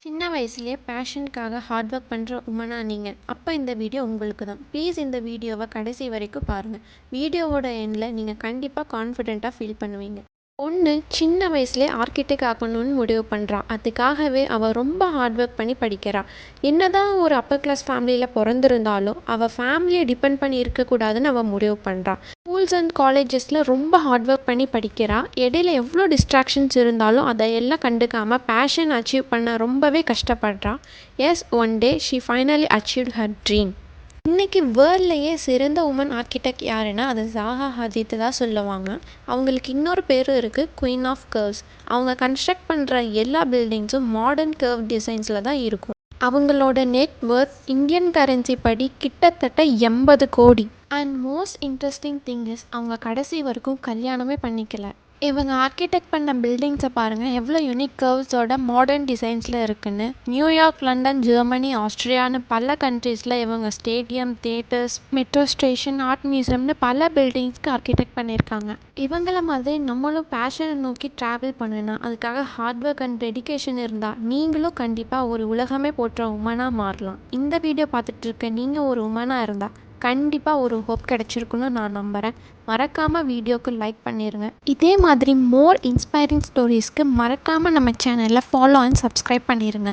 சின்ன வயசுலேயே பேஷனுக்காக hard work பண்ணுற உமனா நீங்கள் அப்போ இந்த வீடியோ உங்களுக்கு தான். ப்ளீஸ் இந்த வீடியோவை கடைசி வரைக்கும் பாருங்கள். வீடியோவோட எண்டில் நீங்கள் கண்டிப்பாக கான்ஃபிடெண்ட்டாக ஃபீல் பண்ணுவீங்க. பொண்ணு சின்ன வயசுலேயே ஆர்கிடெக்ட் ஆகணும்னு முடிவு பண்ணுறா. அதுக்காகவே அவள் ரொம்ப ஹார்ட் ஒர்க் பண்ணி படிக்கிறா. என்னதான் ஒரு அப்பர் கிளாஸ் ஃபேமிலியில் பிறந்திருந்தாலும் அவள் ஃபேமிலியை டிபெண்ட் பண்ணி இருக்கக்கூடாதுன்னு அவள் முடிவு பண்ணுறா. ஸ்கூல்ஸ் அண்ட் காலேஜஸில் ரொம்ப ஹார்ட் ஒர்க் பண்ணி படிக்கிறா. இடையில எவ்வளோ டிஸ்ட்ராக்ஷன்ஸ் இருந்தாலும் அதையெல்லாம் கண்டுக்காமல் பேஷன் அச்சீவ் பண்ண ரொம்பவே கஷ்டப்படுறா. Yes, one day she finally achieved her dream. இன்றைக்கி வேர்ல்ட்லேயே சிறந்த உமன் ஆர்கிடெக்ட் யாருன்னா அது ஜாஹா ஹதீத் தான் சொல்லுவாங்க. அவங்களுக்கு இன்னொரு பேரும் இருக்குது, குயின் ஆஃப் கர்வ்ஸ். அவங்க கன்ஸ்ட்ரக்ட் பண்ணுற எல்லா பில்டிங்ஸும் மாடர்ன் கர்வ் டிசைன்ஸில் தான் இருக்கும். அவங்களோட நெட் ஒர்த் இந்தியன் கரன்சி படி கிட்டத்தட்ட 80 கோடி. And most interesting thing is அவங்க கடைசி வரைக்கும் கல்யாணமே பண்ணிக்கல. இவங்க ஆர்கிடெக்ட் பண்ண பில்டிங்ஸை பாருங்கள், எவ்வளோ யூனிக் கர்வ்ஸோட மாடர்ன் டிசைன்ஸில் இருக்குன்னு. நியூயார்க், லண்டன், ஜெர்மனி, ஆஸ்திரியான்னு பல கண்ட்ரீஸில் இவங்க stadium, theatres, metro station, art மியூசியம்னு பல பில்டிங்ஸ்க்கு ஆர்கிடெக்ட் பண்ணியிருக்காங்க. இவங்கள மாதிரி நம்மளும் பேஷனை நோக்கி ட்ராவல் பண்ணணும். அதுக்காக ஹார்ட் ஒர்க் அண்ட் டெடிகேஷன் இருந்தால் நீங்களும் கண்டிப்பாக ஒரு உலகமே போற்ற உமனாக மாறலாம். இந்த வீடியோ பார்த்துட்டு இருக்க நீங்கள் ஒரு உமனாக இருந்தால் கண்டிப்பாக ஒரு ஹோப் கிடச்சிருக்குன்னு நான் நம்புகிறேன். மறக்காமல் வீடியோக்கு லைக் பண்ணிடுங்க. இதே மாதிரி மோர் இன்ஸ்பைரிங் ஸ்டோரிஸ்க்கு மறக்காமல் நம்ம சேனலில் ஃபாலோ அண்ட் சப்ஸ்கிரைப் பண்ணிடுங்க.